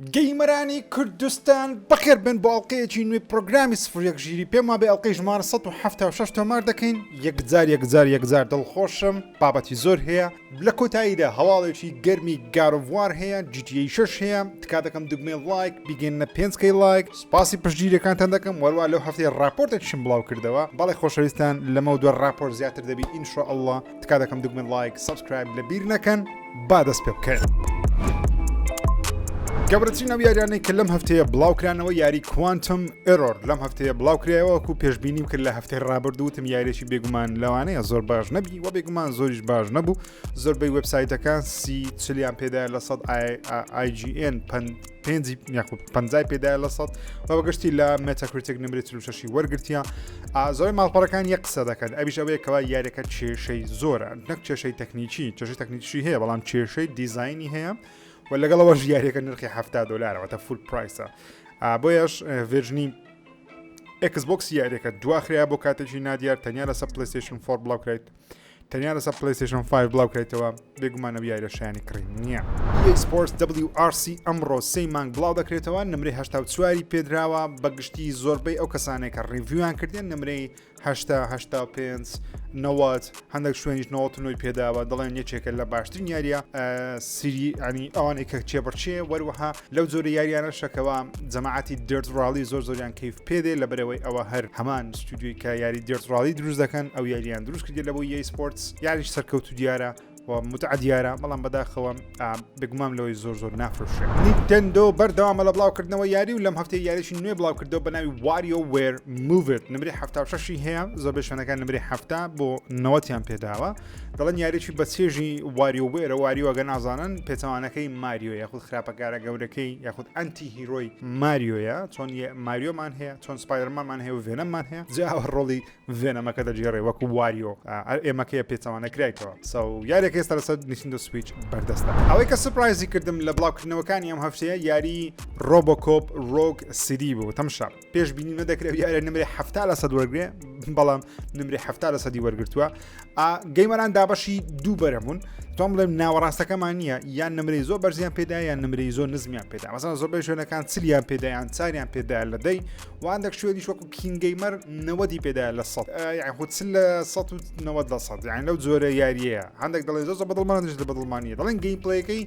گەیمەرانی کوردستان بەخێر بن بۆ ئەڵلقەیەکی نوێی پرۆگرامی سفر یەک ژیری پێما بێ ئەڵلقەی ژمارە 176 تۆمار دەکەین یەکجار دڵخۆشم بابەتی زۆر هەیە لە کۆتاییدا هەواڵێکی گەرمی گارۆڤوار هەیە GTA 6 هەیە تکا دەکەم دوگمێ لایک بیگەنە 5 لایک سپاسی پشتگیریەکانتان دەکەم وەروە لەو هەفتەی ڕاپۆرتێکشم بڵاو کردەوە بەڵێ خۆشەویستان لەمە دووە ڕاپۆرت زیاتر دەبی ئینشاءالله تکا دەکەم دوگمێ لایک سابسکرایب لە بیر نەکەن با دەست پێ بکەن گەورەترین ئەو یاریانەی کە لەم هەفتەیە بڵاوکرانەوە یاری کوانتم ئێرۆر لەم هەفتەیە بڵاوکرایەوەکو پێشبینیم کرد لە هەفتەی ڕابردووتم یاریێکی بێگومان لەوانەیە زۆر باش نەبی و بێگومان زۆریش باش نەبوو زۆربەی وێبسایتەکان چلیان پێدایە لە 100 IGN 50 پێدایە لە 100 و بەگشتی لە مێتاکریتێک نمرێت 36 وەرگرتیە زۆری ماڵپەڕەکان یەک قسە دەکەن ئەویش ئەوەیە کەوا یاریەکە کێشەی زۆرە نەک کێشەی تەکنیکی هەیە بەڵام کێشەی دیزاینی هەیە و لەگەڵەوە ژیارێکە نرخی $70 فول پرایسە بۆیەش ڤێژنی Xbox یاریەکە دواخریا بۆ کاتێکی نادیار تەنیا لەسەر PlayStation 4 بڵاوکرێت تەنیا لەسەر PlayStation 5 بڵاوکرێتەوە بێگومانە یاریە شایانی کڕین نییە EA Sports WRC ئەمڕۆ 3 مانگ بڵاو دەکرێتەوە نمرەی 84 پێدراوە بەگشتی زۆربەی ئەو کەسانێک کە ڕیڤیویان کردێن نمرەی 85 90 هەندێک شوێنیش 99 پێداوە دەڵێن یەکێکە لە باشترین یاریە سری ئەنی ئەوانەی کە چێبەرچێ وەروەها لەو زۆر یاریانە شەکەوە جەماعەتی دێرت ڕاڵی زۆریان کەیف پێدێ لە بەرەوەی ئەوە هەر هەمان ستودیۆی کە یاری دێرت ڕاڵی دروست دەکەن ئەو یاریان دروست کردێت لە بۆ EA Sports یاریش سەرکەوتو دیارە و متعدیارە بەڵام بەداخەوە بگومام لەوەی زۆر نافرۆشێ نیتندۆ بەردەوامە لە بڵاوکردنەوە یاری و لەم هەفتەی یاریشی نوێ بڵاوکردەوە بە ناوی WarioWare Move It نمرەی 76 هەیە زۆربەی شوێنەکان نمرەی 7 بۆ 90یان پێداوە دەڵێن یاریی بە چێژی WarioWare واریۆگە نازانن پێچەوانەکەی ماریۆ یاخود خراپەکارە گەورەکەی یاخود ئەنتی هیرۆی ماریۆیە چۆن ماریۆمان هەیە چۆن سپایدەرمانمان هەیە و ڤێنەممان هەیە جاوە ڕۆڵی ڤێنەمەکە دەجێڕێ وەکو واریۆ ئێمەکەیە پێچەوانەکرایەوە یاریەکە ئێستا لەسەر Nintendo Switch بەردەستە ئەوەی کە سپرایزی کردم لە بڵاوکردنەوەکانی ئەم هەفتەیە یاری ڕۆبۆکۆپ ڕۆگ سیدی بوو تەمشا پێشبینی نەدەکرێت یارە نمرەی 70 وەرگێ بەڵام نمرەی 70 وەرگرتووە گەیمەران دابەشی دوو بەرەمون تۆم بڵێم ناوەڕاستەکەمان نییە یان نمرەی زۆر بەرزیان پێدا یان نمرەی زۆر نزمیان پێدا مەسەڵەن زۆربەی شوێنەکان چلیان پێدایان چاریان پێدایە لە دەی و هەندێک شوێنیش وەکو کینگەیمەر 90 پێدایە لە 100 یاخود لە 190 لە 100 یان لەو جۆرە یاریەیە هەندێک دەڵێن زۆر بەدڵمانش لە بەدڵمانیە دەڵێن گەیم پڵەیەکەی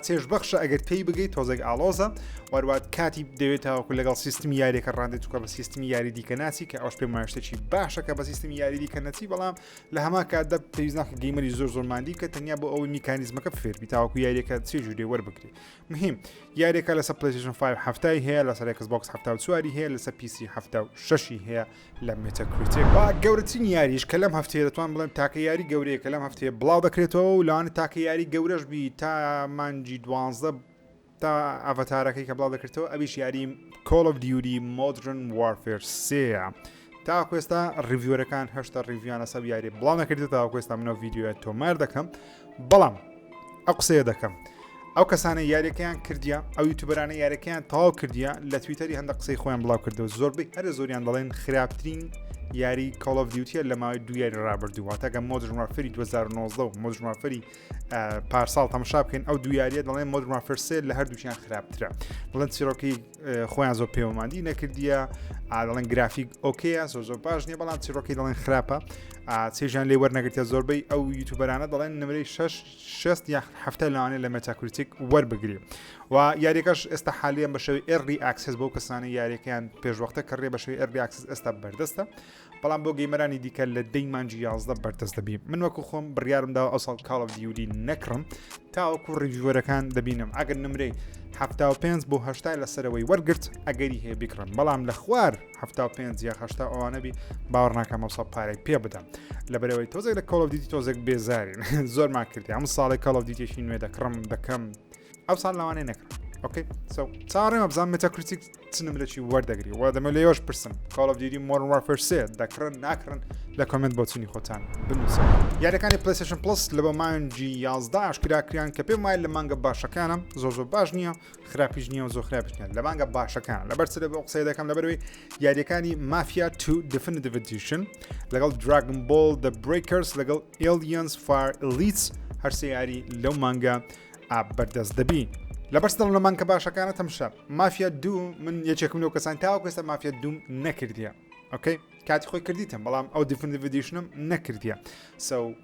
چێژبەخشە ئەگەر پێی بگەیت تۆزێک ئالۆزە وەروات کاتی دەوێتەوەکو لەگەڵ سیستمی یاریەکە ڕاندێت چووکە بە سیستمی یاری دیکە ناچی کە ئەوش پێم وایشتێکی باشە کە بە سیستمی یاری دیکە نەچی بەڵام لە هەما کاتدا پێویست ناکە گەیمەری زۆرماندی کە تەنیا بۆ ئەوەی میکانیزمەکە فێربی تاوەکو یاریەکە چێ جوورێ وەربگری مهم یاریەکە لەسەر PlayStation 5 هەفتای هەیە لەسەر Xbox 74 هەیە لەسەر PC 76 هەیە لە مێتاکریتێک با گەورەترین یاریش کە لەم هەفتەیە دەتوان بڵێم تاکە یاری گەورەیە کە لەم هەفتەیە بڵاو دەکرێتەوە و لەوانە تاکە یاری گەورەش بی تا مانجی 12 تا ئەڤەتارەکەی کە بڵاو دەکرێتەوە ئەویش یاری Call of Duty Modern Warfare 3 تا کوێستا ریڤیۆرەکان هەشتا ریڤیانە سەب یاری بڵاو نەکردێت تا کوێستا منەوە ڤیدیۆە تۆمار دەکەم بەڵام ئەو قسەیە دەکەم ئەو کەسانە یاریەکەیان کردیا ئەو یوتیوبەرانە یاریەکەیان تەواو کردیا لە تویتەری هەندێک قسەی خۆیان بڵاو کردەوە زۆربەی هەر زۆریان دەڵێن خراپترین یاری Call of Duty لە ماوەی دوو یاری ڕابردووە تاکە Modern Warfare 2019 و Modern Warfare پارساڵ تەماشا بکەین ئەو دوو یاریە دەڵێن Modern Warfare 3 لە هەردووچیان خراپترە دەڵێن چیرۆکی خۆیان زۆر پەیوەماندی نەکردیە دەڵێن گرافیک ئۆکەیە زۆر باش نییە بەڵام چیرۆکی دەڵێن خراپە چێژیان لێ وەرنەگرتە زۆربەی ئەو یوتیوبەرانە دەڵێن نمرەی 6 یا 7 لەوانەیە لە مێتاکریتیک وەربگری و یاریەکەش ئێستا حالیان بە شێوەی early access بۆ کەسانی یاریەکەیان پێشوەختە کڕێ بە شێوەی early access ئێستا بەردەستە بەڵام بۆ گەیمەرانی دیکە لە دەی مانجی 11 بەردەست دەبی من وەکو خۆم بڕیارمدا ئەو ساڵ Call of Duty نەکڕم تاوەکو ڕیڤیۆرەکان دەبینم ئەگەر نمرەی 75 بۆ 80 لەسەرەوەی وەرگرت ئەگەری هەیە بیکڕم بەڵام لە خوار 75 یا 80 ئەوانەبی باوەڕ ناکەم ئەو ساڵ پارەی پێ بدەم لەبەرەوەی تۆزێک لە Call of Duty تۆزێک بێزارین زۆرمان کردی هەموو ساڵی Call of Dutyشی نوێ دەکڕم ئەو ساڵ لەوانەیە نەکڕم اوكي چاڕێمە بزانام مێتاکریتیک چ نمرەی وەردەگری و دەمە لێوەش پرسم Call of Duty Modern Warfare 3 دەکڕن ناکڕن لە کۆمنت بۆ چنی خۆتان بنووسن یاریەکانی PlayStation Plus لە بە مانجی 11 ئاشکراکریان کە پێم وایە لە مانگە باشەکانم زۆر باش نییە خراپیش نییە و زۆر خراپیش نییە لە مانگە باشەکان لەبەرچ لە قسەی دەکەم لەبەرەوەی یاریەکانی Mafia 2 Definitive Edition لەگەڵ Dragon Ball The Breakers لەگەڵ Aliens Fire Elites هەرسێ یاری لەو مانگە بەردەست دەبی لەبەرس دڵنەمان کە باشەکانە تەمشە مافیا دوو من یەکێکم لەو کەسان تاوە کەستا مافیا دوم نەکردیە ئۆکەی کاتی خۆی کردیتم بەڵام ئەو دیفنیڤیدیشنم نەکردیە سو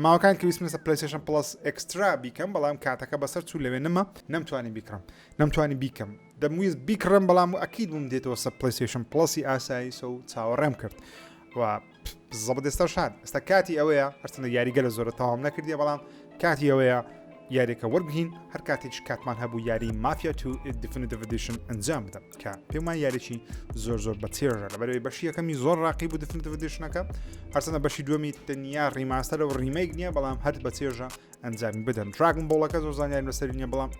ماوەکان کە ویسمە پلیستیشن پلس ئەکسترا بیکەم بەڵام کاتەکە بەسەر چوو لەوێ نەما نەمتوانی بیکڕم نەمتوانی بیکەم دەمویست بیکڕم بەڵام و ئەکید بووم دێتەوە سە پلیستیشن پلسی ئاسایی سو چاوەڕێم کرد و زەبەت ئێستا شاد ئێستا کاتی ئەوەیە هەرچەندە یاریگە لە زۆرە تاوام نەکردیە بەڵام کاتی ئەوەیە یاریەکە وەربگین هەر کاتێک کاتمان هەبوو یاری مافیا تو دیفینیتیڤ ئەدیشن ئەنجام بدەم کە پێم وایە یاریی زۆر بەچێژە لەبەرەوەی بەشی یەکەمی زۆر ڕاقی بوو دیفینیتیڤ ئەدیشنەکە هەرچەندە بەشی دووەمی تەنیا ڕیماستەر و ڕیمەیک نییە بەڵام هەر بەچێژە ئەنجامی بدەن دراگن بۆڵەکە زۆر زانیاری لەسەر نییە بەڵام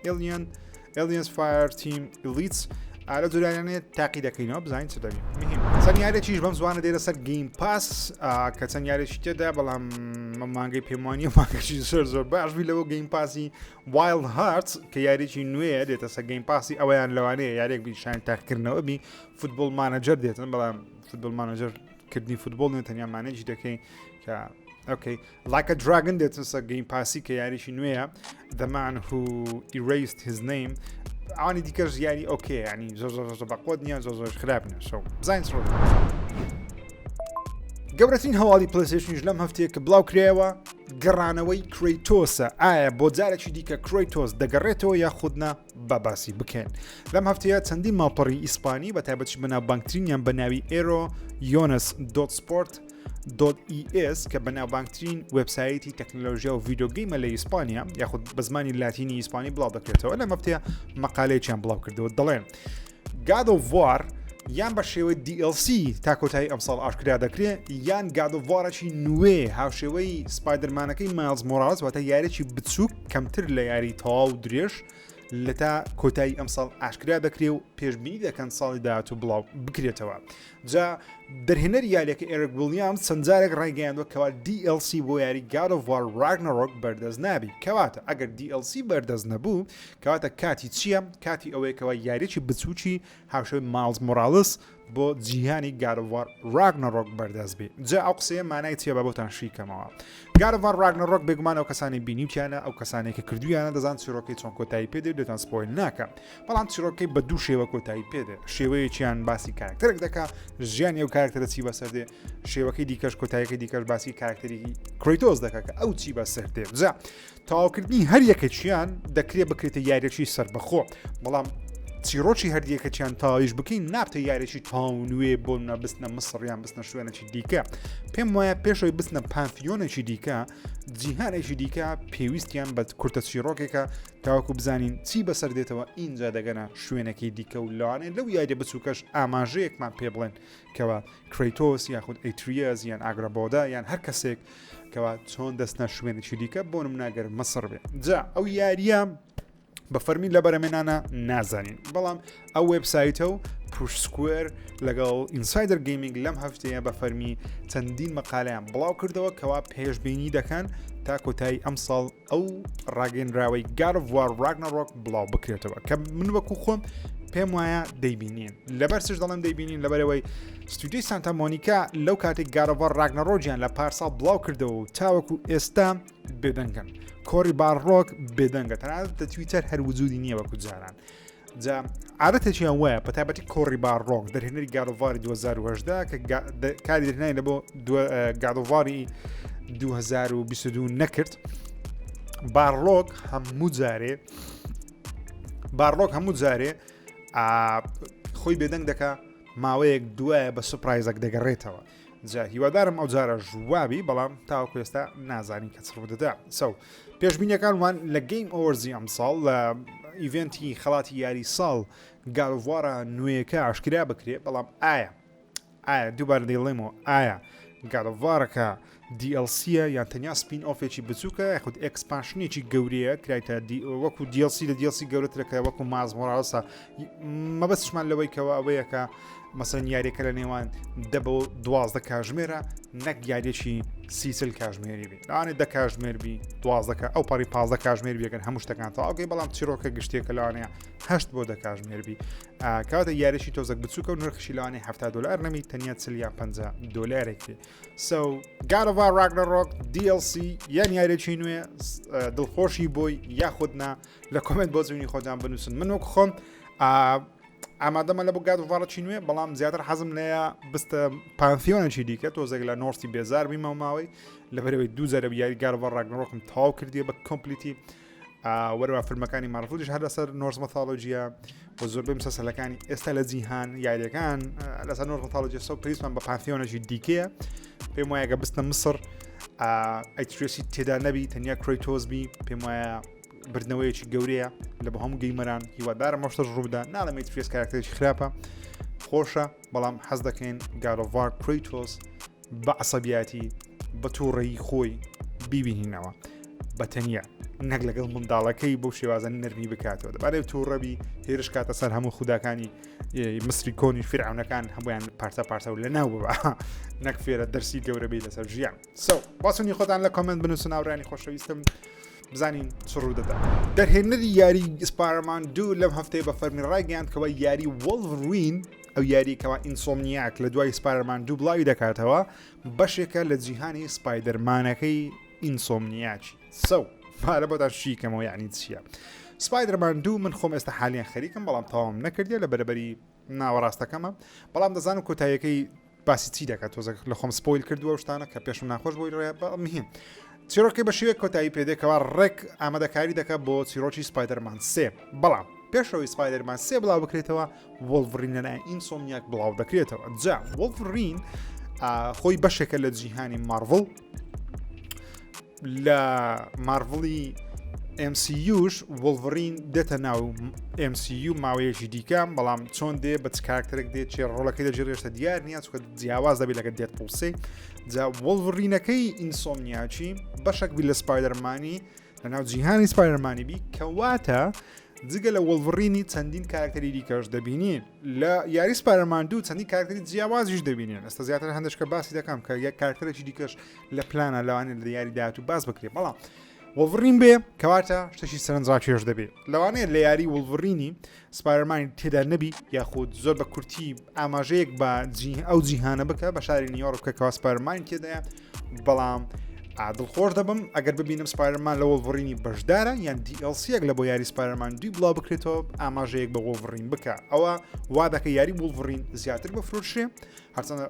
ئێلیەنز فایر تیم ئیلیتس ئارە جوولانێت تاقی دەکەینەوە بزانین چ دەبین چەندیارێکیش بەم زوانە دێرە سەر گەیم پاس کە چەندیارێکی تێدا بەڵام مانگەی پێمانی و مانگەشی زۆر باش بی لەوە گەیم پاسی وایلد هارت کە یاریی نوێە دێتە سەر گەیم پاسی ئەویان لەوانەیە یارێک بیشان تاقیکردنەوە بی فوتبۆل مانەجەر دێتن بەڵام فوتبۆل مانەجەر کردنی فوتبۆل نێت تەنیا مانێجی دەکەین کە ئۆکەی like a dragon دێتن سەر گەیم پاسی کە یاریی نوێیە the man who erased his name ئەوانی دیکەش یاری ئۆکێ ینی زۆر بەقۆت نییە زۆر خراپ نیە شەو بزانین سڕۆ گەورەترین هەواڵی پلیستیشنیش لەم هەفتەیە کە بڵاو کرایەوە گەڕانەوەی کریتۆسە ئایا بۆ جارێکی دیکە کریتۆس دەگەڕێتەوە یا خودنا بەباسی بکەن لەم هەفتەیە چەندین ماڵپەڕی ئیسپانی بە تایبەتی بەناو بانکترینیان بە ناوی ئێرۆ یۆنس دۆت .es کە بەناوبانگترین وبسایتی تەکنۆلۆژیا و ڤیدیۆگەیمە لە ئیسپانیا یاخود بە زمانی لاتینی ئیسپانی بڵاو دەکرێتەوە لەم هەفتەیە مەقالەیەکیان بڵاو کردەوە دەڵێن God of War یان بە شێوەی DLC تا کۆتایی ئەمساڵ ئاشکرا دەکرێت یان God of War-ی نوێ هاوشێوەی سپایدەرمانەکەی مایلز مۆراڵز واتە یاریی بچووک کەمتر لە یاری تەواو و درێژ لە تا کۆتایی ئەمساڵ ئاشکرا دەکرێت و پێشبینی دەکەن ساڵی داهاتوو بڵاو بکرێتەوە جا دەرهێنەری یاریەکە ئێرک ویلیامز چەندجارێک ڕایگەیاندوە کەوا DLC بۆ یاری God of War Ragnarok بەردەست نابی کەواتە ئەگەر DLC بەردەست نەبوو کەواتە کاتی چییە کاتی ئەوەیەکەوە یاریی بچووکی هاوشەوەی مایلز مۆراڵس بۆ جیهانی God of War Ragnarok بەردەست بێ جا ئەو قسەیە مانای چیە بە بۆتان شیکەمەوە God of War Ragnarok بێگومان ئەو کەسانی بینیوتیانە ئەو کەسانێک کە کردویانە دەزان چیرۆکەی چۆن کۆتایی پێدێ دێتان سپۆیل ناکە بەڵام چیرۆکەی بە دوو شێوە کۆتایی پێدێ شێوەیەکیان باسی کارکتەرێک دەکا ژیانی ئەو کارکتەرە چی بەسەردێ شێوەکەی دیکەش کۆتاییەکەی دیکەش باسی کارکتەری کریتۆس دەکا کە ئەو چی بەسەردێ جا تەواوکردنی هەر یەکێکیان دەکرێت بکرێتە یاریەکی سەربەخۆ بەڵام چیرۆکی هەردیەکەیان تاویش بکەین نابتە یاریی تاونوێ بۆ نەبستنە مەسڕیان بستنە شوێنێکی دیکە پێم وایە پێشەوەی بستنە پانتیۆنێکی دیکە جیهانێکی دیکە پێویستیان بە کورتە چیرۆکێکە تاوەکو بزانین چی بەسەر دێتەوە اینجا دەگەنە شوێنەکەی دیکە و لەوانێت لەو یاریە بچووکەش ئاماژەیەکمان پێ بڵێن کەەوە کریتۆس یاخود ئەیتریەز یان ئاگرابۆدا یان هەر کەسێک کەەوە چۆن دەستنە شوێنێکی دیکە بۆ نموناگەر مەسڕ بێ جا ئەو یاریە بە فەرمی لە بەرەمێنانە نازانین بەڵام ئەو وبسایتە و پوش سکوێر لەگەڵ ئینسایدر گەیمینگ لەم هەفتەیە بە فەرمی چەندین مەقالەیان بڵاو کردەوە کەوا پێشبینی دەکەن تا کۆتایی ئەم ساڵ ئەو ڕاگەنراوەی God of War Ragnarok بڵاو بکرێتەوە کە من وەکو خۆم پێم وایە دەیبینین لەبەرسش دەڵم دەیبینین لەبەرەوەی ستودیۆی سانتا مۆنیکا لەو کاتێک God of War Ragnarok-یان لە پارساڵ بڵاو کردەوە و تاوەکو ئێستا بێدەنگن کۆری باڕۆک بێدەنگە تەنانەت دە تویتەر هەر وجودی نییە وەکو جاران جا عادەتێکیان وایە بە تایبەتی کۆڕی باڕۆک دەرهێنەری God of War 2010 کە کاری دەرهێنانی لە بۆ God of War 2022 نەکرد باڕۆک هەموو جارێ خۆی بێدەنگ دەکا ماوەیەک دوایە بە سوپرایزەک دەگەڕێتەوە جا هیوادارم ئەو جارە ژوابی بەڵام تاوەکو ئێستا نازانین کە چڕ دەدا سەو پێشبینیەکانمان لە گەیم ئۆوەرزی ئەم ساڵ لە ئیڤنتی خەڵاتی یاری ساڵ God of War نوێیەکە ئاشکرا بکرێت بەڵام ئایا دووبارە دەیڵێمەوە ئایا God of War-ەکە DLC یان تەنیا سپین ئۆفێکی بچووکە یاخود ئەکسپانشنێکی گەورەیە کرایتە وەکو DLC لە DLC گەورەترەکە وەکو مایلز مۆراڵسە مەبەستشمان لەوەی کەەوە ئەوەیەکە مەسەن یاریەکە لە نێوان 10 بۆ 12 کاتژمێرە نەک یاریەکی 30 کاژمێری بی لەوانێ 10 کاژمێر بی 12 ئەو پەڕی 15 کاژمێر بیەکەن هەموو شتەکان تەواوکەی بەڵام چیرۆکە گشتێکە لەوانەیە 8 بۆ 10 کاژمێر بی کاتە یاریشی تۆزەک بچووکە و نرخشی لەوانێ $70 نەمی تەنیا 40 یا $50 so God of War Ragnarok DLC یان یاریێکی نوێ دڵخۆشی بۆی یاخودنا لە کۆمنت بۆ زمینی خۆتان بنووسن من وەک خۆم ئامادەمە لە بۆ God of War چی نوێ بەڵام زیاتر حەزم لەیە بستە پانثیۆنێکی دیکە تۆزێک لە نۆرسی بێزار بیمە ماوەی لەبەرەوەی 2000 یاری God of War Ragnarokم تاو کردیە بە کۆمپلیتی وەرەوە فیلمەکانی مارڤڵیش هەر لەسەر نۆرس مەثۆلۆجیە بۆ زۆربەی مسلسلەکانی ئێستا لە جیهان یاریەکان لەسەر نۆرس مەثۆلۆجی سەو پێویستمان بە پانثیۆنێکی دیکەیە پێم وایە گە بستە مسر ئەیترێسی تێدا نەبی تەنیا کرۆیتۆز بی پێم وایە بردنەوەیەکی گەورەیە لە بە هەموو گەیمەران هیوادارە مەشتەش ڕووبدا ناڵێم ئەیترێس کارکتێکی خراپە خۆشە بەڵام حەز دەکەین God of War کرۆیتۆس بە عەسەبیاتی بە تووڕێی خۆی بیبینینەوە بە تەنیا نەک لەگەڵ منداڵەکەی بۆ شێوازە نەرمی بکاتەوە دەبارێت تووڕەبی هێرش کاتە سەر هەموو خوداکانی مصری کۆنی فرعونەکان هەمویان پارچە و لە ناو ببە نەک فێرە دەرسی گەورەبی لەسەر ژیان باسونی خۆتان لە کۆمنت بنووسن ئاورانی خۆشەویستم بزانین چ ڕوو دەدا دەرهێنەری یاری سپایدەرمان 2 لەم هەفتەیە بە فەرمی ڕایگەیاندکەوە یاری وۆلڤرین ئەو یاریکەوە ئینسۆمنیاک لە دوای سپایدەرمان 2 بڵاوی دەکاتەوە بەشێکە لە جیهانی سپایدەرمانەکەی ئینسۆمنیاکی مارە بۆدا شیکەمەوە یعنی چییە سپایدەرمان 2 من خۆم ئێستا حالیان خەریکم بەڵام تاوام نەکردیە لە بەرەبەری ناوەڕاستەکەمە بەڵام دەزانم کۆتاییەکەی باسی چی دەکات تۆزێک لە خۆم سپۆیل کردووە شتانە کە پێش ناخۆش بۆی ڕێ مهم چیرۆکی بە شێوەیە کۆتایی پێدێکەوە ڕێک ئامادەکاری دەکات بۆ چیرۆکی سپایدەرمان 3 بەڵام پێشەوەی سپایدەرمان 3 بڵاو بکرێتەوە وۆلڤرین لەلایەن ئینسۆمنیاک بڵاو دەکرێتەوە جا وۆلڤرین خۆی بەشێکە لە جیهانی مارڤڵ لە مارڤڵی MCUش وۆلڤرین دێتە ناو MCU ماوەیەکی دیکەم بەڵام چۆن دێ بە چ کارکتەرێک دێت چێ ڕۆڵەکەی دەجێڕێشتە دیار نییە چکە جیاواز دەبێت لەگە دێت پڵسەی جا وۆلڤرینەکەی ئینسۆمنیاکی بەشێک بی لە سپایدەرمانی لە ناو جیهانی سپایدەرمانی بی کەواتە جگە لە وۆلڤرینی چەندین کارکتەری دیکەش دەبینین لە یاری سپایدەرمان 2 چەندین کارکتەری جیاوازیش دەبینین ئێستا زیاتر هەندێککە باسی دەکەم کە یەک کارکتەرێکی دیکەش لە پلانە لەوانێت لە یاری داهاتوو باس بکرێت بەڵام وۆلڤرین بێ کەواتە شتێکی سەرنجڕاکێش دەبێت لەوانەیە لە یاری وۆلڤرینی سپایدەرمانی تێدا نەبی یاخود زۆر بە کورتی ئاماژەیەک بە ئەو جیهانە بکە بە شاری نیویۆرک بکەوە سپایدەرمانی تێدایە بەڵام دڵخۆش دەبم ئەگەر ببینم سپایدەرمان لە وۆلڤرینی بەشدارە یان DLC-ێک لە بۆ یاری سپایدەرمان 2 بڵاو بکرێتەوە ئاماژەیەک بە وۆلڤرین بکە ئەوە وا دەکە یاری وۆلڤرین زیاتر بەفرۆشێ هەرچەندە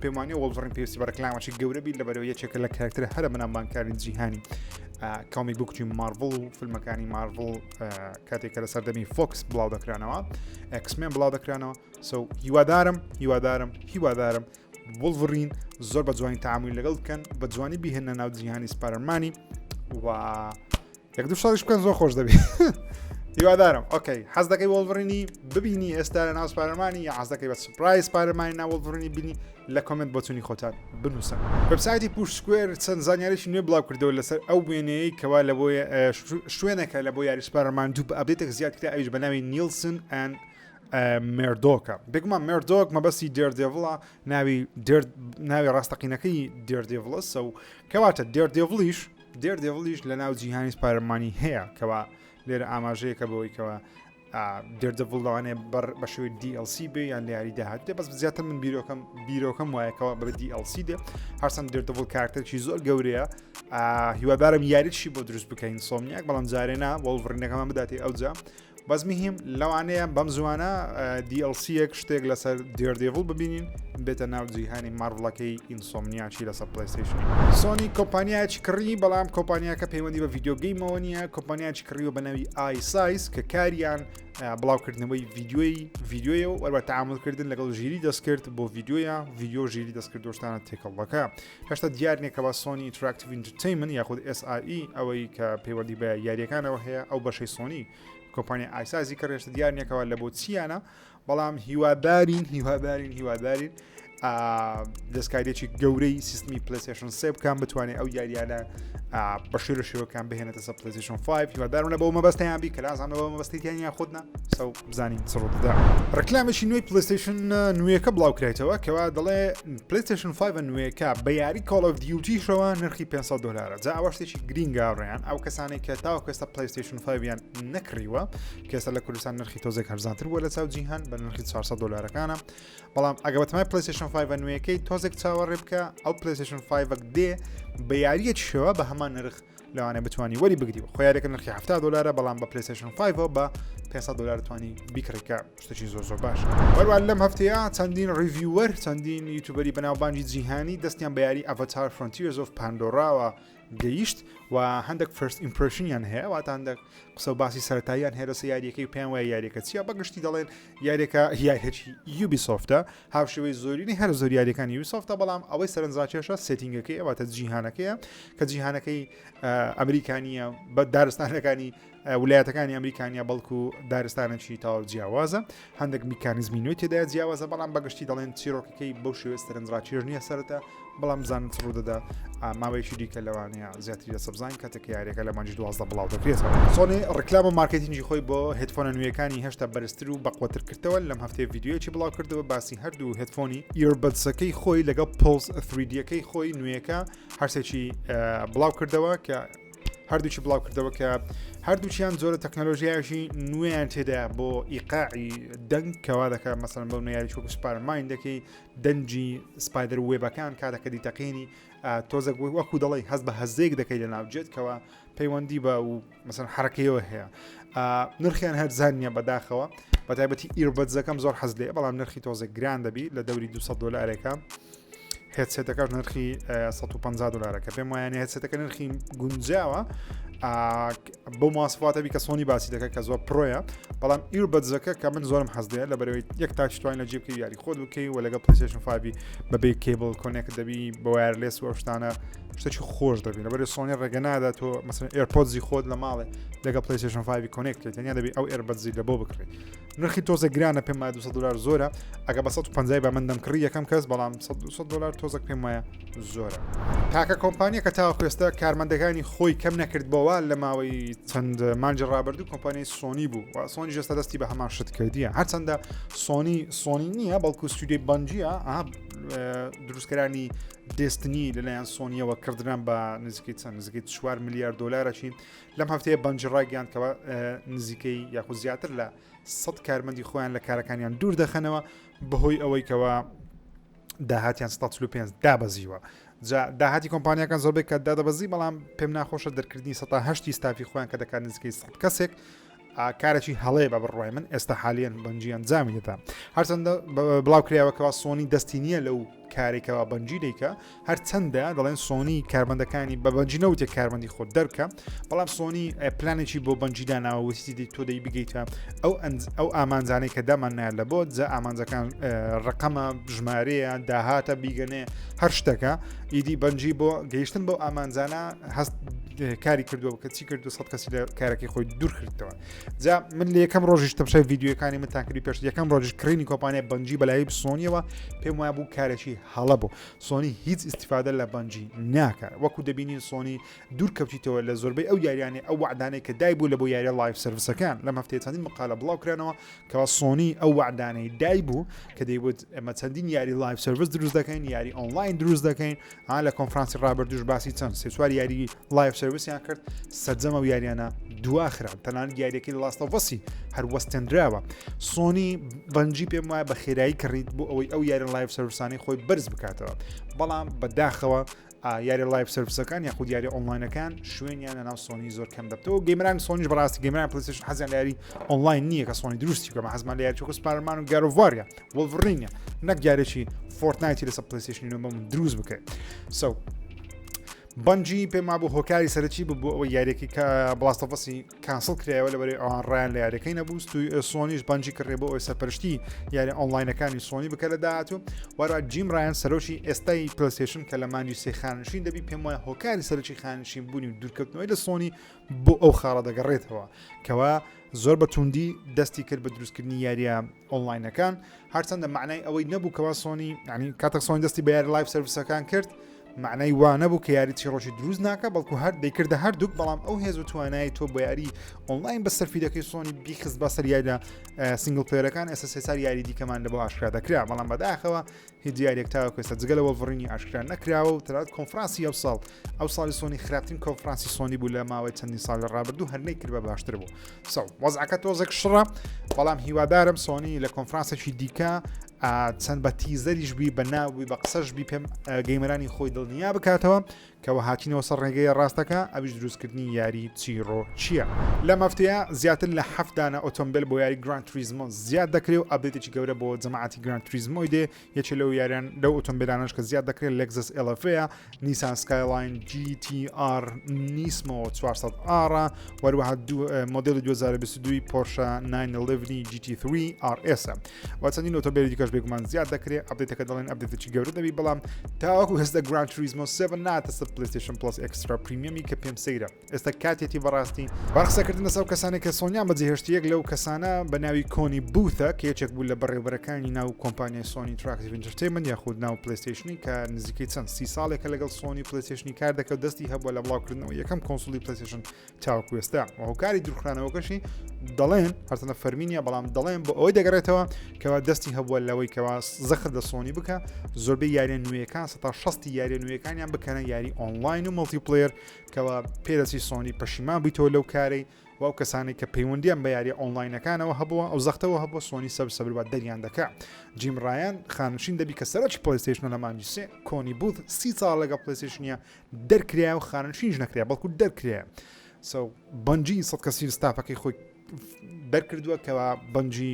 پێم وانیە وۆلڤرین پێویستی بە ڕێکلامێکی گەورە بیت لەبەرەوەی یەکێکە لە کارکتەر هەرە بەنامبانکاری جیهانی کۆمیک بووکی مارڤڵ و فیلمەکانی مارڤڵ کاتێکە لە سەردەمی فۆکس بڵاو دەکرانەوە ئەکسمێن بڵاو دەکرانەوە هیوادارم وۆلڤرین زۆر بە جوانی تەعاملی لەگەڵ بکەن بە جوانی بیهێنە ناو جیهانی سپایدەرمانی و یەک دوو ساڵیش بکەن زۆر خۆش دەبێت هیوادارم ئۆکەی حەز دەکەی وۆلڤرینی ببینی ئێستا لە ناو سپایدەرمانی یا حەز دەکەی بە سپرایز سپایدەرمانی ناو وۆلڤرینی بینی لە کۆمنت بۆچوونی خۆتان بنووسن وێبسایتی پوش سکوێر چەند زانیاریی نوێ بڵاو کردەوە لەسەر ئەو وێنەیەی کەوا لە بۆ شوێنەکە لە بۆ یاری سپایدەرمان 2 بە ئەپدێتێک زیاد کرا ئەویش بە ناوی نیلسن ئەند مێردۆکە بێگومان مێردۆک مەبەستی دێردێڤڵە ناوی ڕاستەقینەکەی دێردێڤڵە و کەواتە دێردێڤڵیش لە ناو جیهانی سپایدەرمانی هەیە کەوا لێرە ئاماژەیەکە بەوەی کەوە دێردەڤڵ لەوانەیە بە شێوەی DLC بێ یان لە یاری داهات دێ بەس زیاتر من بیرۆکەم وایەکەوە بە DLC دێ هەرچەند دێردەڤڵ کارکتەرێکی زۆر گەورەیە هیوادارم یاریشی بۆ دروست بکەین ئینسۆمنیاک بەڵام جارێنا وۆلڤرینەکەمان بداتێ ئەوجا بەس میهیم لەوانەیە بەم زوانە DLC-یەک شتێک لەسەر دێردێڤڵ ببینین بێتە ناو جیهانی مارڤڵەکەی ئینسۆمنیاکی لەسەر پلەیستیشنی سۆنی کۆمپانیایکی کڕی بەڵام کۆمپانیاکە پەیوەندی بە ڤیدیۆ گەیمەوە نییە کۆمپانیایکی کڕیوە بە ناوی iSize کە کاریان بڵاوکردنەوەی ڤیدیۆیە و وەربە تەعاملکردن لەگەڵ ژیری دەستکرد بۆ ڤیدیۆ ژیری دەستکرد دۆشتانە تێکەڵەکە هێشتا دیار نییەکەوە سۆنی ئینتراکتیڤ ئینتەرتەینمنت یاخود SRE ئەوەی کە پەیوەندی بە یاریەکانەوە هەیە ئەو بەشەی سۆنی کۆمپانیا ئایسازی کە ڕێشتە دیار نیەکەوە لە بۆ چیانە بەڵام هیوادارین دەستکاریێکی گەورەی سیستمی پلەیستیشن 3 بکەم بتوانێت ئەو یاریانە بەشیر شێوەکان بهێنێتە سە پلیستیشن 5 هیوادارم لە بەوە مەبەستیان بی کەلازان بەوە مەبەستیان یاخودنا سەو بزانین سڕۆدا ڕکلامێکی نوێی پلیستیشن نوێیەکە بڵاوکرێتەوە کەوا دەڵێ پلیستیشن 5 نوێیەکە بە یاری کۆڵ ئۆف دیوتیشەوە نرخی $500 جا ئەوە شتێکی گرینگاڕیان ئەو کەسانی کە تاوە کەستە پلیستیشن 5یان نەکڕیوە کەسە لە کوردستان نرخی تۆزێک هەرزانتر بووە لە چاو جیهان بە نرخی $400 بەڵام ئەگەبەتمای پلیستیشن 5 نوێیەکەی تۆزێک چاوەڕێ بکە ئەو پلیستیشن 5 دێ بە یاریەکیشەوە بە هەمان نرخ لەوانێ بتوانانی وەری بگریەوە خۆیارێکە نرخی $70 بەڵام بە پلیستیشن 5 بە $500 توانی بیکڕێکە شتێکی زۆر باش وەروان لەم هەفتەیە چەندین ریڤیوەر چەندین یوتیوبەری بەناوبانجی جیهانی دەستیان بە یاری ئەڤاتار فرۆنتیرز ئۆف پاندۆراوە گەیشت و هەندێک فەرست ئیمپرشنیان هەیە واتە هەندێک قسە و باسی سەرەتاییان هێرە سە یاریەکەی پێیان وایە یاریەکە چیە بەگشتی دەڵێن یاریەکە یاریەکی یوبیسۆفتە هاوشێوەی زۆرینی هەر زۆر یاریەکانی یوبیسۆفتە بەڵام ئەوەی سەرنجڕاکێشە سێتینگەکەی ئەواتە جیهانەکەیە کە جیهانەکەی ئەمریکانیە بە دارستانەکانی ویلایەتەکانی ئەمریکانیا بەڵکو دارستانێکی تاوا جیاوازە هەندێک میکانیزمی نوێی تێدا جیاوازە بەڵام بەگشتی دەڵێن چیرۆکەکەی بەو شێوە سەرنجڕاکێش نییە سەرەتا بەڵام بزانن ڕوودەدا ماوەیەکی دیکە لەوانەیە زیاتری لە سەبزان کاتێک یاریەکە لە مانجی 12 بڵاو دەکرێتەوە سۆنی ڕکلام و مارکتینگی خۆی بۆ هێدفۆنە نوێیەکانی هێشتا بەرزتر و بەقوەتر کردەوە لەم هەفتەیە ڤیدیۆیەکی بڵاو کردەوە باسی هەردوو هێدفۆنی ئیربەدسەکەی خۆی لەگەڵ پڵس 3Dەکەی خۆی نوێیەکە هەرسێکی بڵاو کردەوە کە هەردووچی بڵاو کردەوە کە هەردووچیان زۆرە تەکنەلۆژیایشی نوێیان تێدا بۆ ئیقاعی دەنگ کەوا دەکە مەسەن بەو نوێیاری چۆک سوپارماین دەکەی دەنجی سپایدەر وێبەکان کاتەکە دیتەقینی تۆزێک وەکو دەڵی هەز بە هەزێک دەکەی لە ناوجێت کەەوە پەیوەندی بە و مەسەن حرەکەیەوە هەیە نرخیان هەرزانیە بەداخەوە بە تایبەتی ئیربەدزەکەم زۆر حەز لێ بەڵام نرخی تۆزێک گران دەبی لە دەوری $200 هێدسێتەکە نرخی $150 کە پێم وایە هێدسێتەکە نرخی گونجاوە بۆ ماسفاتە بی کە سۆنی باسی دەکە کە زۆر پرۆیە بەڵام ئیربەدزەکە کە من زۆرم حەزدەیە لە بەرەوەی یەک تاچ توانین لە جێبکەی یاری خۆت بکەی و لەگەڵ پلیستیشن 5 بەبێ کێبڵ کۆنێک دەبی بە وایرلێس و شتانە شتێکی خۆش دەبی لەبەرێ سۆنی ڕێگەنادا تۆ مەسەن ئێرپۆدزی خۆت لە ماڵێ لەگەڵ پلیستیشن 5 کۆنێکت تەنیا دەبی ئەو ئێربەدزی لە بۆ بکڕێت نرخی تۆزە گرانە پێم وایە $200 زۆرە ئەگە بە 150 بە من دەمکڕی یەکەم کەس بەڵام $100 تۆزەک پێم وایە زۆرە تاکە کۆمپانیە کە تاوەخوێستە کارمەندەکانی خۆی کەم نەکردبەوە لە ماوەی چەند مانجی ڕابردوو کۆمپانیای سۆنی بوو و سۆنی جەستە دەستی بە هەمان شت کردیە هەرچەندە سۆنی نییە بەڵکو ستودیۆی بەنجیە دروستکەرانی دێستنی لەلایەن سۆنیەوە کردنان بە نزیکەی 4 میلیارد دلارەچین لەم هەفتەیە بەنج ڕاگەیان کەەوە نزیکەی یاخود زیاتر لە 100 کارمەندی خۆیان لە کارەکانیان دوور دەخەنەوە بەهۆی ئەوەی کەەوە داهاتیان 135 دابەزیوە داهاتی کۆمپانیەکان زۆربێک کە دادەبەزی بەڵام پێم ناخۆشە دەرکردنی 180 ستافی خۆیان کە دەکات نزیکەی 100 کەسێک کارێکی هەڵەیە بە بڕای من ئێستا حالیان بەنجیان جامیێتە هەرچەندە بڵاو کراوەکەەوە سۆنی دەستی نییە لەو کارێکەوە بەنجی دەیکە هەر چەندە دەڵێن سۆنی کاربندەکانی بە بەنجی نەوتێک کاربندی خۆت دەرکە بەڵام سۆنی پلانێکی بۆ بەنجیداناوە وستی تۆ دەی بگەیتە ئەو ئامانزانەی کە دەماننایە لە بۆ جە ئامانجەکان ڕقەمە ژمارەیە داهاتە بیگەنێ هەر شتەکە ئیدی بەنجی بۆ گەیشتن بۆ ئامانزانە هەست کاری کردووە کە چی کردو 100 کەسی لە کارەکەی خۆی دوور کردەوە جا من لە یەکەم ڕۆژیش تەمشای ڤیددیوەکانی من تاکردی پێش یەکەم ڕۆژش کڕینی کۆمپانیای بەنجی بەلای سۆنیەوە پێم وایە بوو کارێکی هەڵە بوو سۆنی هیچ ئیسیفادە لە بەنجی ناکات وەکو دەبینین سۆنی دوور کەوتیتەوە لە زۆربەی ئەو یاریانێ ئەو وعدانەی کە دای بوو لە بۆ یاریە لایف سرویسەکان لەم هەفتەیە چەندین مقالە بڵاوکرانەوە کەوا سۆنی ئەو وعدانەی دای بوو کە دەیوت ئەمە چەندین یاری لایف سرویس دروست دەکەین یاری ئۆنلاین دروست دەکەین لە کۆنفرانسی ڕابردوش باسی چەند سێ یاری لایف سرویسیان کرد سەرجەمە و یاریانە دواخران تەنانەت یاریەکەی لاستە وەسی هەر وەستێنراوە سۆنی بەنجی پێم وایە بە خێرایی کڕیت بۆ ئەوەی ئەو یاری لایف سرویسانی خۆی بەرز بکاتەوە بەڵام بەداخەوە یاری لایف سرویسەکان یاخود یاری ئۆنلاینەکان شوێنیان لەناو سۆنی زۆر کەم دەبتەوە گەیمران سۆنیش بەڕاستی گەیمران پلیستیشن حەزیان لە یاری ئۆنلاین نییە کە سۆنی دروستی کەمە حەزمان لە یاری چۆکە سپارمان و گارۆڤاریە وڵڤڕینە نەک یارێکی فۆرتنایتی لەسەر پلیستیشنی نوێ من دروست بکەیت بەنجی پێم بوو هۆکاری سەرچی بوو ئەوە یاریێکی کە بڵاستەفەسی کانسڵ کرایەوە لەبەرەوەی ئەوان ڕیان لە یاریەکەی نەبوو سۆنیش بەنجی کڕێ بۆ ئەوی سەرپەرشتی یاری ئۆنلاینەکانی سۆنی بکە لە داهاتوو وەرا جیم ڕایان سەرۆکی ئێستای پلیستیشن کە لە مانجی سێ خانشین دەبی پێم وایە هۆکاری سەرچی خانشین بوونی و دوورکەوتنەوەی لە سۆنی بۆ ئەو خاڵە دەگەڕێتەوە کەوا زۆر بە توندی دەستی کرد بە دروستکردنی یاریە ئۆنلاینەکان هەرچەندە معنای ئەوەی نەبوو کەوا سۆنی ینی کاتێک سۆنی دەستی بە یاری لایف سرویسەکان کرد معنای وانە بوو کە یاری چیرۆژی دروست ناکە بەڵکو هەر دەیکردە هەردووک بەڵام ئەو هێز و توانایی تۆ بۆ یاری ئۆنلاین بەسەر فیدەکەی سۆنی بیخست بەسەر یاریدا سینگل پلەیەرەکان ئێستا سێسار یاری دیکەمان لەبەوە ئاشکرا دەکرا بەڵام بەداخەوە هیچ دیارێک تاوەکو ئێستا جگە لە وەڵڤڕینی ئاشکرا نەکراوە و تەنانەت کۆنفرانسی ئەو ساڵی سۆنی خراپترین کۆنفرانسی سۆنی بوو لە ماوەی چەندین ساڵ لە ڕابردوو هەر نەیکرد بە باشتر بوو وەزعەکە تۆزێک شڕە بەڵام هیوادارم سۆنی لە کۆنفرانسێکی دیکە چەند بە تیزەریش بی بە ناوی بە قسەش بی پێم گەیمەرانی خۆی دڵنیا بکاتەوە کەەوە هاتینەوە سەر ڕێگەی ڕاستەکە ئەویش دروستکردنی یاری چیرۆ چییە لەم هەفتەیە زیاتر لە 7 دانە ئۆتۆمبیل بۆ یاری گراند توریزمۆ زیاد دەکرێت و ئەبدێتێکی گەورە بۆ جەماعەتی گراند توریزمۆی دێ یەکێ لەو یاریان لەو ئۆتۆمبیلانەش کە زیاد دەکرێت لێکزس LFA نیسان سکایلاین GTR نیسمۆ 400R وەروەها مۆدل 2022 پۆرشە 911 GT3 RS و چەندین ئۆتۆمبیلی دیکەش بێگومان زیاد دەکرێت ئەبدێتەکە دەڵێن ئەبدێتێکی گەورە دەبی بەڵام تاوەکو هەست گراند توریزمۆ 7 ناتە PlayStation Plus Extra Premium کە پێم سەیرە ئێستا کاتێتی بەڕاستی بەرخسەکردن لەسەر کەسانی کە سۆنیان بەجێهێشتیەک لەو کەسانە بە ناوی کۆنی بووتە کە یەکێک بوو لە بەڕێوەبەرەکانی ناو کۆمپانیای سۆنی تراکتیڤ ئینتەرتەینمنت یاخود ناو پلیستیشنی کە نزیکەی چەند 30 ساڵێکە لەگەڵ سۆنی پلیستیشنی کار دەکەوت دەستی هەبووە لە بڵاوکردنەوە یەکەم کۆنسولی پلیستیشن تاوەکو ئێستا و هۆکاری دروخرانەوەکەشی دەڵێن هەرچەندە فەرمینیە بەڵام دەڵێن بۆ ئەوەی دەگەڕێتەوە کەوا دەستی هەبووە لەوەی کەوا زەخر لە سۆنی بکە زۆربەی یاریە نوێیەکان 60 یاریە نوێیەکانیان بکەنە یاری ئۆنلاین و مڵتیپلەیەر کەوا پێدەچی سۆنی پەشیمان بیتەوە لەو کارەی و ئەو کەسانی کە پەیوەندیان بە یاری ئۆنلاینەکانەوە هەبووە ئەو زەختەوە هەبووە سۆنی سەبربات دەریان دەکات جیم ڕایان خانشین دەبی کە سەرۆکی پلیستیشن لە مانجی سێ کۆنی بوت 30 ساڵ لەگەڵ پلیستیشنیە دەرکریا و خانشینش نەکریا بەڵکو دەرکریا بەنجی 100 کەسی ستافەکەی خۆی دەرکردووە کەوا بەنجی